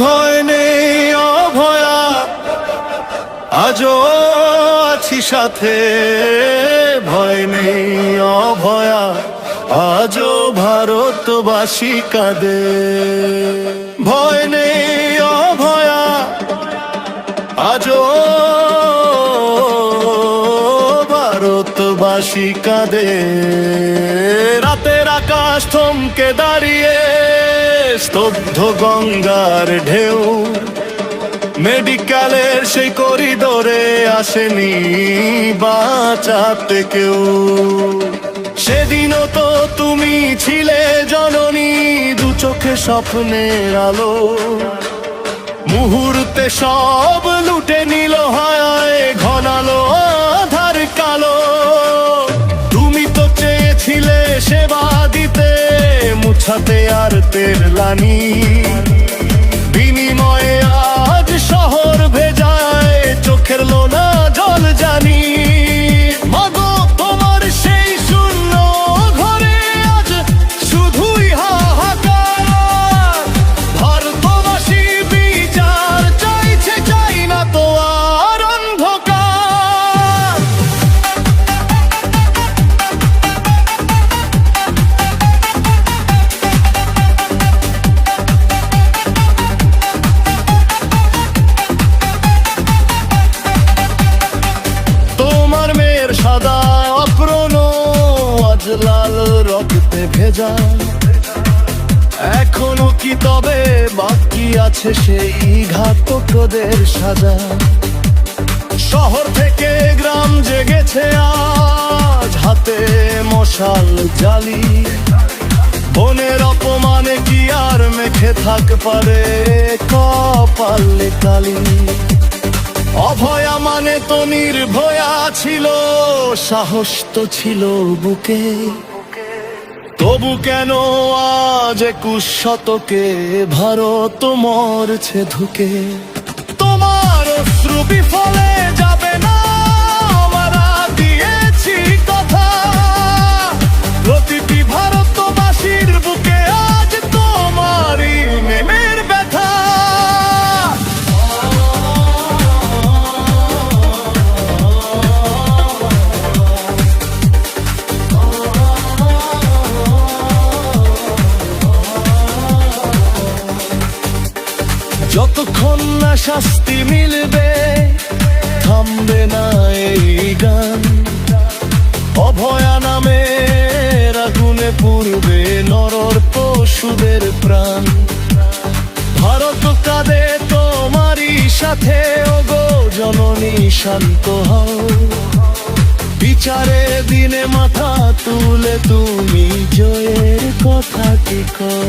ভয় নেই অভয়া, আজও আছি সাথে। ভয় নেই অভয়া, আজও ভারতবাসী কাঁদে। ভয় নেই অভয়া, আজও ভারতবাসী কাঁদে। রাতের আকাশ থমকে দাঁড়িয়ে, স্তব্ধ গঙ্গার ঢেউ। মেডিকেলের সেই করিডোরে আসেনি বাঁচাতে কেউ। সেদিনও তো তুমি ছিলে জননী, দু চোখে স্বপ্নের আলো। মুহূর্তে সব লুটে নিল হায়, ঘনালো আধার কালো। তুমি তো চেয়েছিলে সেবা দিতে, মুছাতে আর তের লানি। বিনিময়ে আজ শহর ভেজায়, চোখের লোনা জল জানি। মাগো তোমার সেই শূন্য ঘরে আজ শুধুই হাহাকার। ভারতবাসী বিচার চাইছে, চাই না তো আর অন্ধকার। তোমার মেয়ের সাদা অপ্রণ আজ লাল রক্তে ভেজা। এখনো কি তবে বাকি আছে সেই ঘাতকদের সাজা? শহর থেকে গ্রাম জেগেছে আজ, হাতে মশাল জ্বালি। বনের অপমানে কি আর মেখে থাক পারে কপালে কালি? অভয়া মানে তো নির্ভয়া ছিল, সাহস তো ছিল বুকে। তবু কেন আজ 21 শতকে ভারত মরছে ধুকে? তোমার অশ্রু বিফলে যাবে না, আমরা দিয়েছি কথা। প্রতিটি ভারতবাসীর বুকে আজ তোমারই মেমের ব্যথা। যতক্ষণ না শাস্তি মিলবে, থামবে না এই গান। অভয়া নামের আগুনে পুড়বে নরর পশুদের প্রাণ। ভারত কাঁদে তোমারই সাথে, ওগো জননী শান্ত হও। বিচারের দিনে মাথা তুলে তুমি জয়ের কথা কি কও?